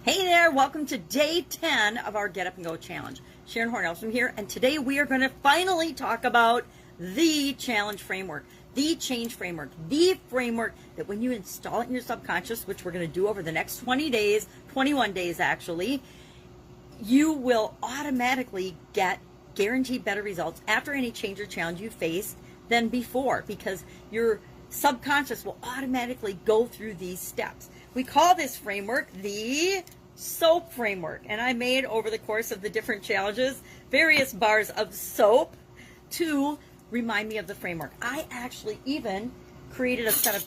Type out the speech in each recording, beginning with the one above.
Hey there, welcome to day 10 of our Get Up and Go Challenge. Sharon Horne-Ellstrom here, and today we are going to finally talk about the challenge framework, the change framework, the framework that when you install it in your subconscious, which we're going to do over the next 20 days, 21 days actually, you will automatically get guaranteed better results after any change or challenge you face than before, because your subconscious will automatically go through these steps. We call this framework the soap framework, and I made over the course of the different challenges various bars of soap to remind me of the framework. I actually even created a set of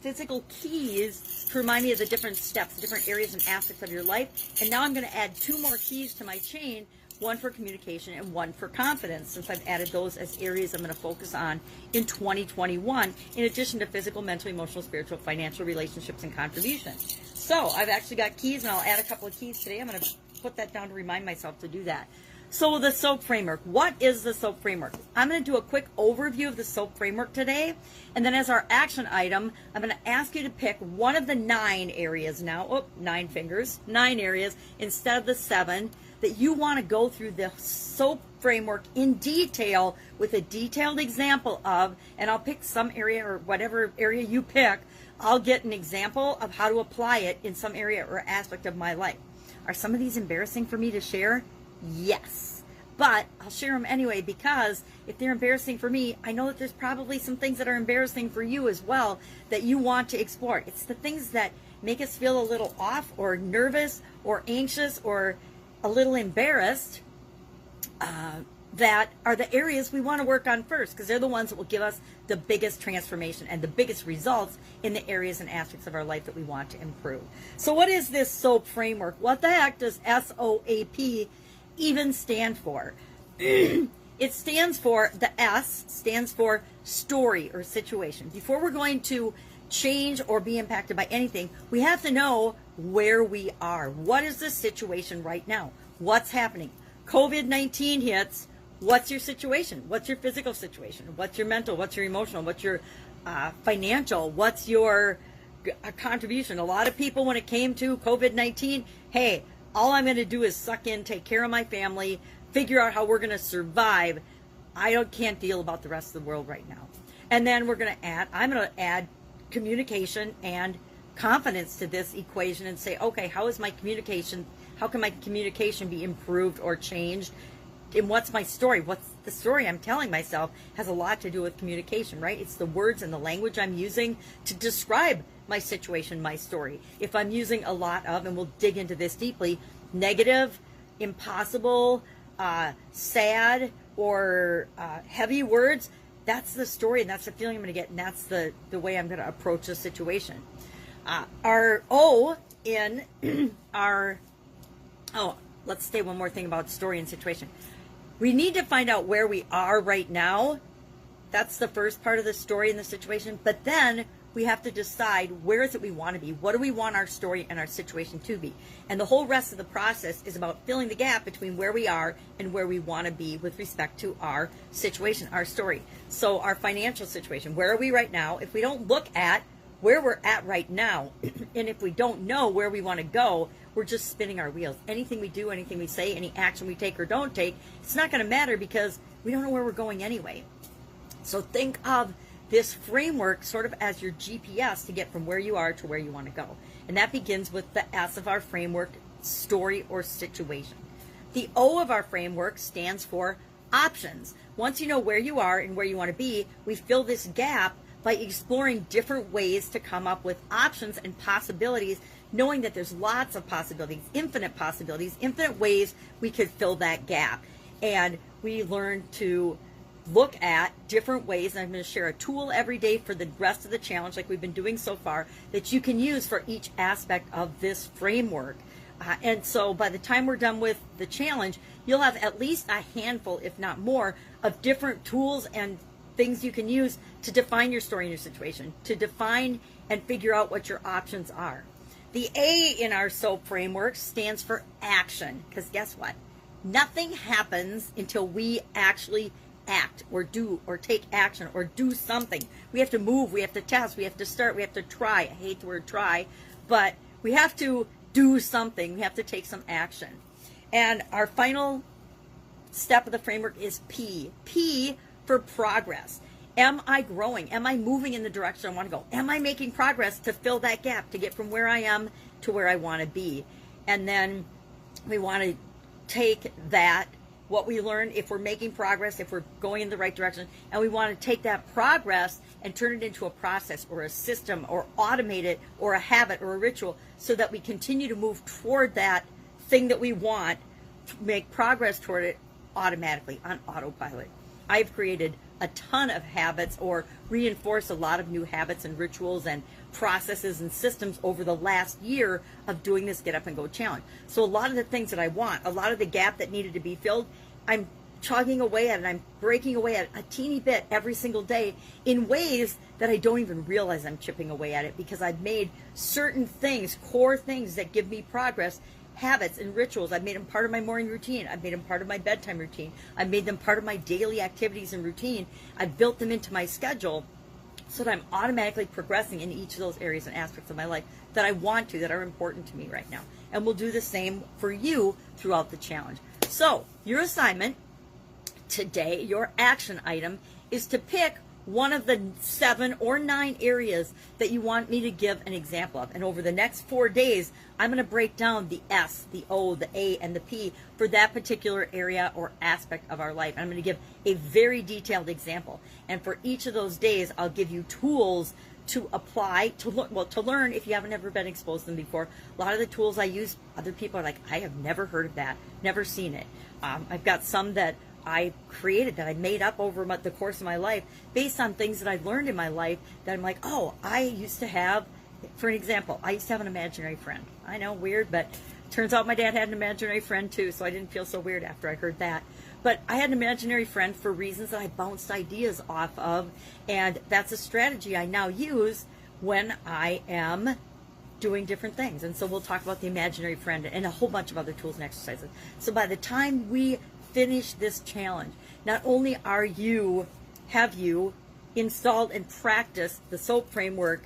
physical keys to remind me of the different steps, different areas and aspects of your life. And now I'm going to add 2 more keys to my chain, one for communication and one for confidence, since I've added those as areas I'm going to focus on in 2021, in addition to physical, mental, emotional, spiritual, financial, relationships, and contribution. So I've actually got keys, and I'll add a couple of keys today. I'm going to put that down to remind myself to do that. So the SOAP framework. What is the SOAP framework? I'm going to do a quick overview of the SOAP framework today, and then as our action item, I'm going to ask you to pick one of the 9 areas now, 9 fingers, 9 areas instead of the 7, that you want to go through the SOAP framework in detail with a detailed example of, and I'll pick some area, or whatever area you pick, I'll get an example of how to apply it in some area or aspect of my life. Are some of these embarrassing for me to share? Yes, but I'll share them anyway, because if they're embarrassing for me, I know that there's probably some things that are embarrassing for you as well that you want to explore. It's the things that make us feel a little off or nervous or anxious or a little embarrassed that are the areas we want to work on first, because they're the ones that will give us the biggest transformation and the biggest results in the areas and aspects of our life that we want to improve. So what is this SOAP framework? What the heck does SOAP even stand for? It stands for, the S stands for story or situation. Before we're going to change or be impacted by anything, we have to know where we are. What is the situation right now? What's happening? COVID-19 hits. What's your situation? What's your physical situation? What's your mental? What's your emotional? What's your financial? What's your contribution? A lot of people, when it came to COVID-19, hey, all I'm going to do is suck in, take care of my family, figure out how we're going to survive. Can't deal about the rest of the world right now. And then I'm going to add communication and confidence to this equation and say, okay, how can my communication be improved or changed? And what's my story? What's the story I'm telling myself has a lot to do with communication, right? It's the words and the language I'm using to describe my situation, my story. If I'm using a lot of, and we'll dig into this deeply, negative, impossible, sad, or heavy words, that's the story, and that's the feeling I'm going to get, and that's the way I'm going to approach the situation. Our O in our, let's say one more thing about story and situation. We need to find out where we are right now. That's the first part of the story and the situation. But then we have to decide, where is it we want to be? What do we want our story and our situation to be? And the whole rest of the process is about filling the gap between where we are and where we want to be with respect to our situation, our story. So our financial situation, where are we right now? If we don't look at where we're at right now, and if we don't know where we want to go, we're just spinning our wheels. Anything we do, anything we say, any action we take or don't take, it's not going to matter, because we don't know where we're going anyway. So think of this framework sort of as your GPS to get from where you are to where you want to go. And that begins with the S of our framework, story or situation. The O of our framework stands for options. Once you know where you are and where you want to be, we fill this gap by exploring different ways to come up with options and possibilities, knowing that there's lots of possibilities, infinite ways we could fill that gap. And we learn to look at different ways, and I'm going to share a tool every day for the rest of the challenge, like we've been doing so far, that you can use for each aspect of this framework. And so by the time we're done with the challenge, you'll have at least a handful, if not more, of different tools and things you can use to define your story and your situation, to define and figure out what your options are. The A in our SOAP framework stands for action, because guess what? Nothing happens until we actually act or do or take action or do something. We have to move, we have to test, we have to start, we have to try. I hate the word try, but we have to do something. We have to take some action. And our final step of the framework is P. P for progress. Am I growing? Am I moving in the direction I want to go? Am I making progress to fill that gap, to get from where I am to where I want to be? And then we want to take that, what we learned, if we're making progress, if we're going in the right direction, and we want to take that progress and turn it into a process or a system or automate it or a habit or a ritual so that we continue to move toward that thing that we want, to make progress toward it automatically on autopilot. I've created a ton of habits or reinforced a lot of new habits and rituals and processes and systems over the last year of doing this Get Up and Go challenge. So a lot of the things that I want, a lot of the gap that needed to be filled, I'm chugging away at it. I'm breaking away at a teeny bit every single day in ways that I don't even realize I'm chipping away at it, because I've made certain things, core things that give me progress, habits and rituals. I've made them part of my morning routine. I've made them part of my bedtime routine. I've made them part of my daily activities and routine. I've built them into my schedule so that I'm automatically progressing in each of those areas and aspects of my life that I want to, that are important to me right now. And we'll do the same for you throughout the challenge. So your assignment today, your action item, is to pick one of the 7 or 9 areas that you want me to give an example of. And over the next 4 days, I'm going to break down the S, the O, the A, and the P for that particular area or aspect of our life. And I'm going to give a very detailed example. And for each of those days, I'll give you tools to apply, to learn if you haven't ever been exposed to them before. A lot of the tools I use, other people are like, I have never heard of that, never seen it. I've got some that I created, that I made up over the course of my life based on things that I've learned in my life that I'm like, oh, I used to have, for an example, I used to have an imaginary friend. I know, weird, but turns out my dad had an imaginary friend too, so I didn't feel so weird after I heard that. But I had an imaginary friend for reasons that I bounced ideas off of, and that's a strategy I now use when I am doing different things. And so we'll talk about the imaginary friend and a whole bunch of other tools and exercises. So by the time we finish this challenge, not only have you installed and practiced the SOAP framework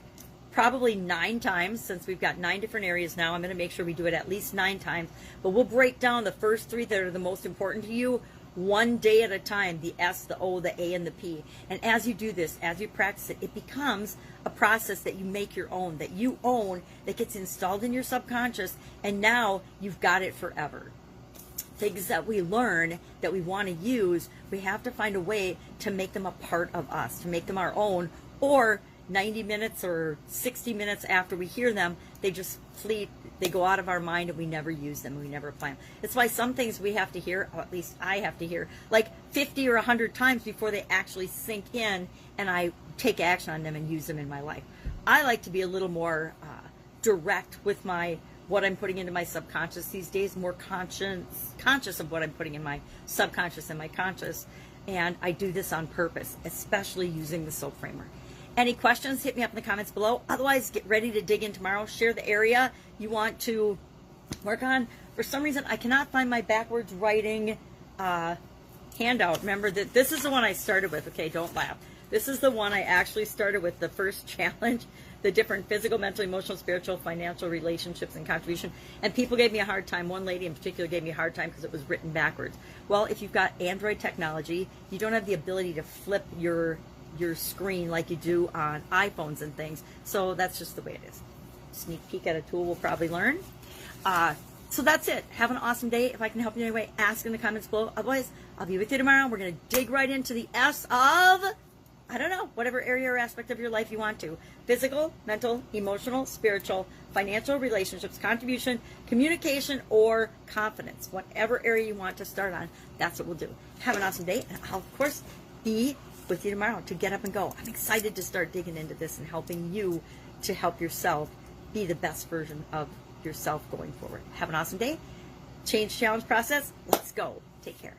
probably 9 times, since we've got 9 different areas now. I'm going to make sure we do it at least 9 times, but we'll break down the first 3 that are the most important to you one day at a time, the S, the O, the A, and the P. And as you do this, as you practice it, it becomes a process that you make your own, that you own, that gets installed in your subconscious, and now you've got it forever. Things that we learn that we want to use, we have to find a way to make them a part of us, to make them our own, or 90 minutes or 60 minutes after we hear them, they just fleet, they go out of our mind and we never use them, we never apply them. It's why some things we have to hear, or at least I have to hear, like 50 or 100 times before they actually sink in and I take action on them and use them in my life. I like to be a little more direct with what I'm putting into my subconscious these days, more conscious of what I'm putting in my subconscious and my conscious, and I do this on purpose, especially using the SOAP framework. Any questions, hit me up in the comments below. Otherwise, get ready to dig in tomorrow. Share the area you want to work on. For some reason, I cannot find my backwards writing handout. Remember that this is the one I started with. Okay, don't laugh. This is the one I actually started with, the first challenge, the different physical, mental, emotional, spiritual, financial, relationships, and contribution. And people gave me a hard time. One lady in particular gave me a hard time because it was written backwards. Well, if you've got Android technology, you don't have the ability to flip your screen like you do on iPhones and things. So that's just the way it is. Sneak peek at a tool we'll probably learn. So that's it. Have an awesome day. If I can help you in any way, ask in the comments below. Otherwise, I'll be with you tomorrow. We're going to dig right into the S of, I don't know, whatever area or aspect of your life you want to. Physical, mental, emotional, spiritual, financial, relationships, contribution, communication, or confidence. Whatever area you want to start on, that's what we'll do. Have an awesome day. And I'll, of course, be with you tomorrow to get up and go. I'm excited to start digging into this and helping you to help yourself be the best version of yourself going forward. Have an awesome day. Change challenge process. Let's go. Take care.